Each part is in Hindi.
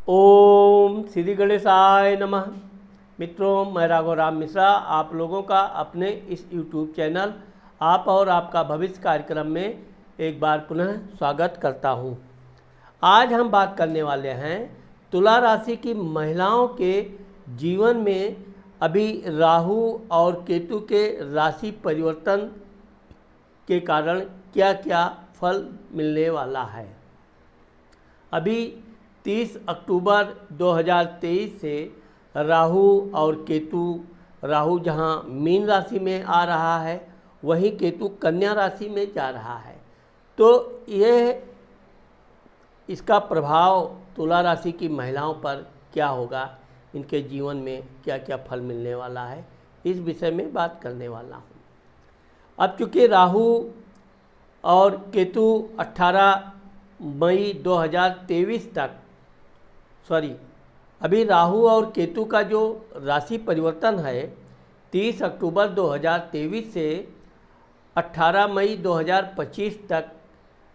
ओम श्री गणेशाय नमः। मित्रों, मैं राघव राम मिश्रा आप लोगों का अपने इस YouTube चैनल आप और आपका भविष्य कार्यक्रम में एक बार पुनः स्वागत करता हूं। आज हम बात करने वाले हैं तुला राशि की महिलाओं के जीवन में अभी राहु और केतु के राशि परिवर्तन के कारण क्या क्या फल मिलने वाला है। अभी 30 अक्टूबर 2023 से राहु और केतु, राहु जहां मीन राशि में आ रहा है वहीं केतु कन्या राशि में जा रहा है। तो यह इसका प्रभाव तुला राशि की महिलाओं पर क्या होगा, इनके जीवन में क्या क्या फल मिलने वाला है, इस विषय में बात करने वाला हूँ। अब चूँकि राहु और केतु 18 मई 2023 तक अभी राहु और केतु का जो राशि परिवर्तन है 30 अक्टूबर 2023 से 18 मई 2025 तक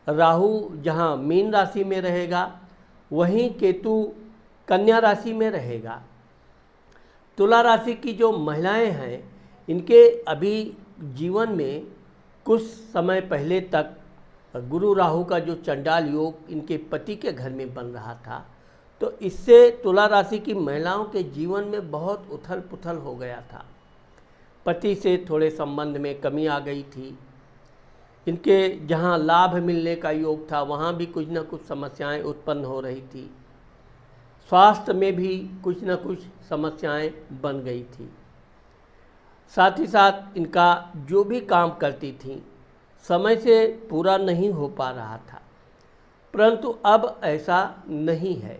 राहु जहां मीन राशि में रहेगा वहीं केतु कन्या राशि में रहेगा। तुला राशि की जो महिलाएं हैं इनके अभी जीवन में कुछ समय पहले तक गुरु राहु का जो चंडाल योग इनके पति के घर में बन रहा था, तो इससे तुला राशि की महिलाओं के जीवन में बहुत उथल पुथल हो गया था। पति से थोड़े संबंध में कमी आ गई थी। इनके जहां लाभ मिलने का योग था वहां भी कुछ न कुछ समस्याएं उत्पन्न हो रही थी। स्वास्थ्य में भी कुछ न कुछ समस्याएं बन गई थी। साथ ही साथ इनका जो भी काम करती थी समय से पूरा नहीं हो पा रहा था। परंतु अब ऐसा नहीं है,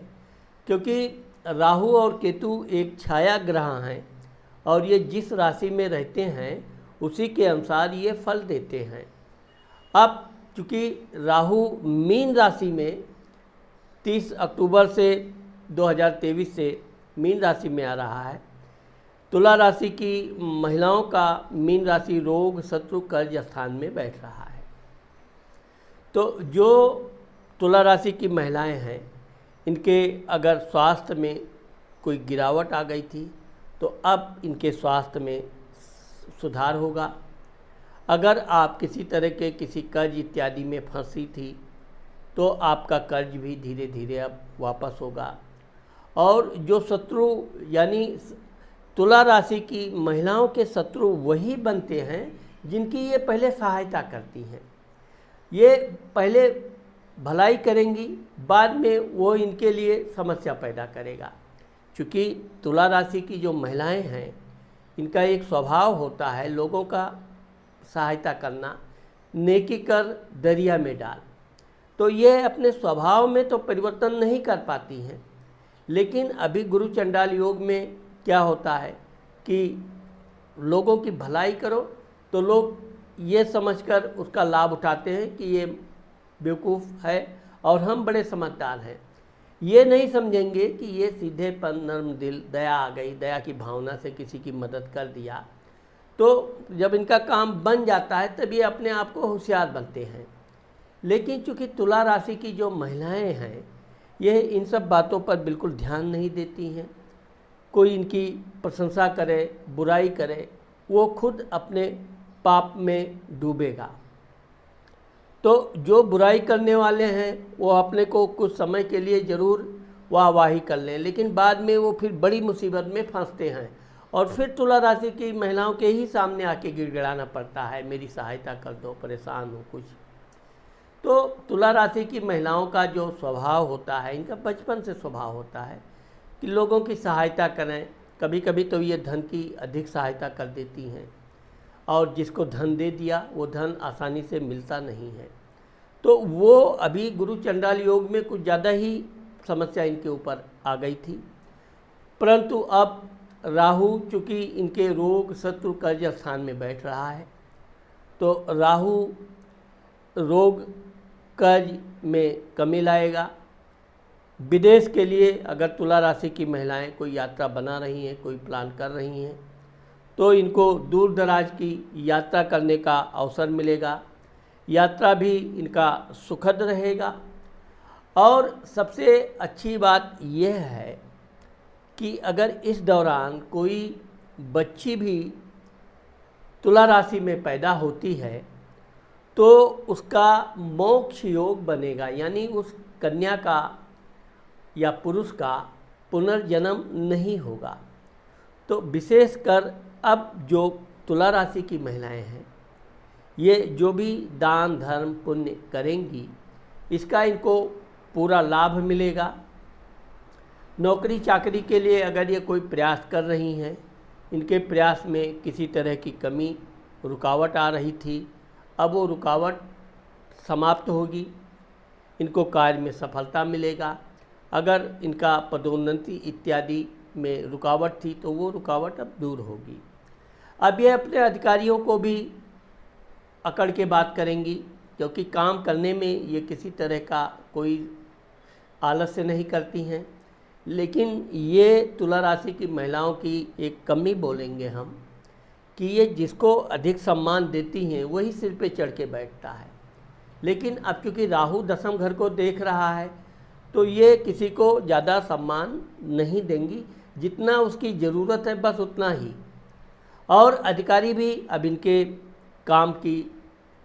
क्योंकि राहु और केतु एक छाया ग्रह हैं और ये जिस राशि में रहते हैं उसी के अनुसार ये फल देते हैं। अब चूँकि राहु मीन राशि में 30 अक्टूबर से 2023 से मीन राशि में आ रहा है, तुला राशि की महिलाओं का मीन राशि रोग शत्रु कर्ज स्थान में बैठ रहा है। तो जो तुला राशि की महिलाएं हैं इनके अगर स्वास्थ्य में कोई गिरावट आ गई थी तो अब इनके स्वास्थ्य में सुधार होगा। अगर आप किसी तरह के किसी कर्ज इत्यादि में फंसी थी तो आपका कर्ज भी धीरे धीरे अब वापस होगा। और जो शत्रु यानी तुला राशि की महिलाओं के शत्रु वही बनते हैं जिनकी ये पहले सहायता करती हैं। ये पहले भलाई करेंगी, बाद में वो इनके लिए समस्या पैदा करेगा। क्योंकि तुला राशि की जो महिलाएं हैं इनका एक स्वभाव होता है लोगों का सहायता करना, नेकी कर दरिया में डाल। तो ये अपने स्वभाव में तो परिवर्तन नहीं कर पाती हैं, लेकिन अभी गुरु चंडाल योग में क्या होता है कि लोगों की भलाई करो तो लोग ये समझकर उसका लाभ उठाते हैं कि ये बेवकूफ़ है और हम बड़े समझदार हैं। ये नहीं समझेंगे कि ये सीधेपन, नर्म दिल, दया आ गई, दया की भावना से किसी की मदद कर दिया। तो जब इनका काम बन जाता है तब ये अपने आप को होशियार बनते हैं। लेकिन चूँकि तुला राशि की जो महिलाएं हैं यह इन सब बातों पर बिल्कुल ध्यान नहीं देती हैं। कोई इनकी प्रशंसा करे, बुराई करे, वो खुद अपने पाप में डूबेगा। तो जो बुराई करने वाले हैं वो अपने को कुछ समय के लिए ज़रूर वाहवाही कर लें, लेकिन बाद में वो फिर बड़ी मुसीबत में फंसते हैं और फिर तुला राशि की महिलाओं के ही सामने आके गिड़गिड़ाना पड़ता है, मेरी सहायता कर दो, परेशान हो कुछ। तो तुला राशि की महिलाओं का जो स्वभाव होता है, इनका बचपन से स्वभाव होता है कि लोगों की सहायता करें। कभी कभी तो ये धन की अधिक सहायता कर देती हैं और जिसको धन दे दिया वो धन आसानी से मिलता नहीं है। तो वो अभी गुरु चंडाल योग में कुछ ज़्यादा ही समस्या इनके ऊपर आ गई थी। परंतु अब राहु चूँकि इनके रोग शत्रु कर्ज स्थान में बैठ रहा है, तो राहु रोग कर्ज में कमी लाएगा। विदेश के लिए अगर तुला राशि की महिलाएं कोई यात्रा बना रही हैं, कोई प्लान कर रही हैं, तो इनको दूर दराज की यात्रा करने का अवसर मिलेगा। यात्रा भी इनका सुखद रहेगा और सबसे अच्छी बात यह है कि अगर इस दौरान कोई बच्ची भी तुला राशि में पैदा होती है तो उसका मोक्ष योग बनेगा, यानी उस कन्या का या पुरुष का पुनर्जन्म नहीं होगा। तो विशेषकर अब जो तुला राशि की महिलाएं हैं, ये जो भी दान धर्म पुण्य करेंगी इसका इनको पूरा लाभ मिलेगा। नौकरी चाकरी के लिए अगर ये कोई प्रयास कर रही हैं, इनके प्रयास में किसी तरह की कमी रुकावट आ रही थी, अब वो रुकावट समाप्त होगी, इनको कार्य में सफलता मिलेगा। अगर इनका पदोन्नति इत्यादि में रुकावट थी तो वो रुकावट अब दूर होगी। अब ये अपने अधिकारियों को भी अकड़ के बात करेंगी, क्योंकि काम करने में ये किसी तरह का कोई आलस्य नहीं करती हैं। लेकिन ये तुला राशि की महिलाओं की एक कमी बोलेंगे हम कि ये जिसको अधिक सम्मान देती हैं वही सिर पे चढ़ के बैठता है। लेकिन अब चूँकि राहु दशम घर को देख रहा है तो ये किसी को ज़्यादा सम्मान नहीं देंगी, जितना उसकी ज़रूरत है बस उतना ही। और अधिकारी भी अब इनके काम की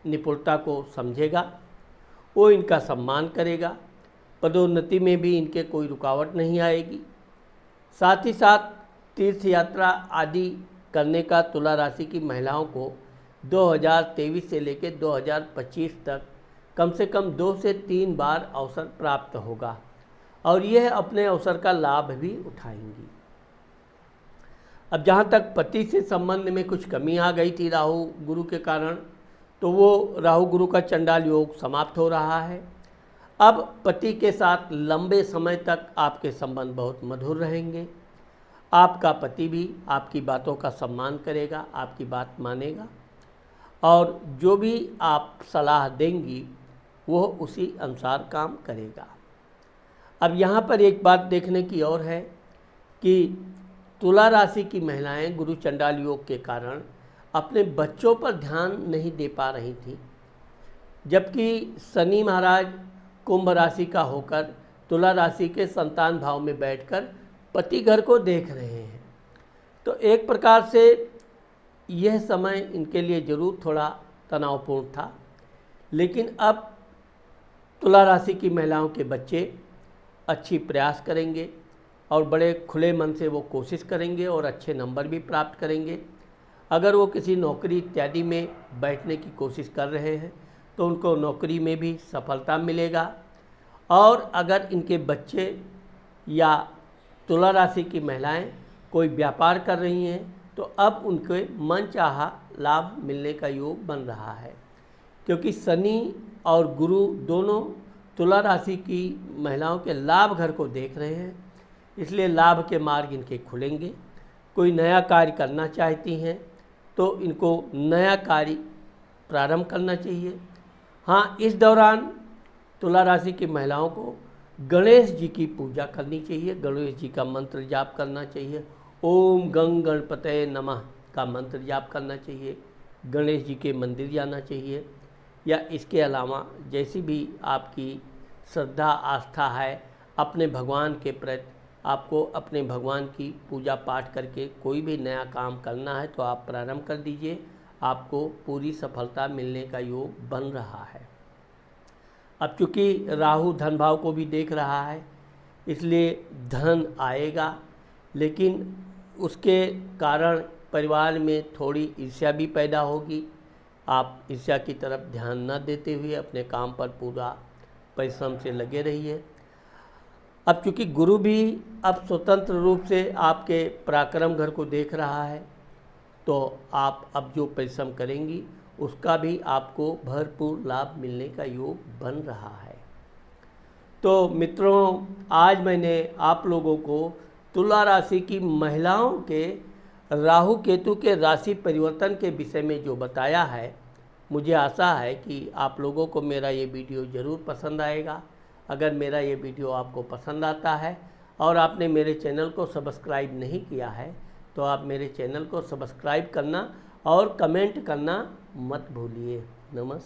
निपुणता को समझेगा, वो इनका सम्मान करेगा, पदोन्नति में भी इनके कोई रुकावट नहीं आएगी। साथ ही साथ तीर्थ यात्रा आदि करने का तुला राशि की महिलाओं को 2023 से लेकर 2025 तक कम से कम 2 से 3 बार अवसर प्राप्त होगा और यह अपने अवसर का लाभ भी उठाएंगी। अब जहाँ तक पति से संबंध में कुछ कमी आ गई थी राहु गुरु के कारण, तो वो राहु गुरु का चंडाल योग समाप्त हो रहा है। अब पति के साथ लंबे समय तक आपके संबंध बहुत मधुर रहेंगे। आपका पति भी आपकी बातों का सम्मान करेगा, आपकी बात मानेगा और जो भी आप सलाह देंगी वो उसी अनुसार काम करेगा। अब यहाँ पर एक बात देखने की और है कि तुला राशि की महिलाएं गुरु चंडाल योग के कारण अपने बच्चों पर ध्यान नहीं दे पा रही थी, जबकि शनि महाराज कुंभ राशि का होकर तुला राशि के संतान भाव में बैठकर पति घर को देख रहे हैं। तो एक प्रकार से यह समय इनके लिए ज़रूर थोड़ा तनावपूर्ण था, लेकिन अब तुला राशि की महिलाओं के बच्चे अच्छी प्रयास करेंगे और बड़े खुले मन से वो कोशिश करेंगे और अच्छे नंबर भी प्राप्त करेंगे। अगर वो किसी नौकरी इत्यादि में बैठने की कोशिश कर रहे हैं तो उनको नौकरी में भी सफलता मिलेगा। और अगर इनके बच्चे या तुला राशि की महिलाएं कोई व्यापार कर रही हैं तो अब उनके मनचाहा लाभ मिलने का योग बन रहा है, क्योंकि शनि और गुरु दोनों तुला राशि की महिलाओं के लाभ घर को देख रहे हैं, इसलिए लाभ के मार्ग इनके खुलेंगे। कोई नया कार्य करना चाहती हैं तो इनको नया कार्य प्रारंभ करना चाहिए। हाँ, इस दौरान तुला राशि की महिलाओं को गणेश जी की पूजा करनी चाहिए, गणेश जी का मंत्र जाप करना चाहिए। ओम गंग गणपतये नमः का मंत्र जाप करना चाहिए, गणेश जी के मंदिर जाना चाहिए, या इसके अलावा जैसी भी आपकी श्रद्धा आस्था है अपने भगवान के प्रति, आपको अपने भगवान की पूजा पाठ करके कोई भी नया काम करना है तो आप प्रारंभ कर दीजिए, आपको पूरी सफलता मिलने का योग बन रहा है। अब चूँकि राहु धन भाव को भी देख रहा है, इसलिए धन आएगा, लेकिन उसके कारण परिवार में थोड़ी ईर्ष्या भी पैदा होगी। आप ईर्ष्या की तरफ ध्यान न देते हुए अपने काम पर पूरा परिश्रम से लगे रहिए। अब चूँकि गुरु भी अब स्वतंत्र रूप से आपके पराक्रम घर को देख रहा है, तो आप अब जो परिश्रम करेंगी उसका भी आपको भरपूर लाभ मिलने का योग बन रहा है। तो मित्रों, आज मैंने आप लोगों को तुला राशि की महिलाओं के राहु केतु के राशि परिवर्तन के विषय में जो बताया है, मुझे आशा है कि आप लोगों को मेरा ये वीडियो ज़रूर पसंद आएगा। अगर मेरा ये वीडियो आपको पसंद आता है और आपने मेरे चैनल को सब्सक्राइब नहीं किया है तो आप मेरे चैनल को सब्सक्राइब करना और कमेंट करना मत भूलिए। नमस्कार।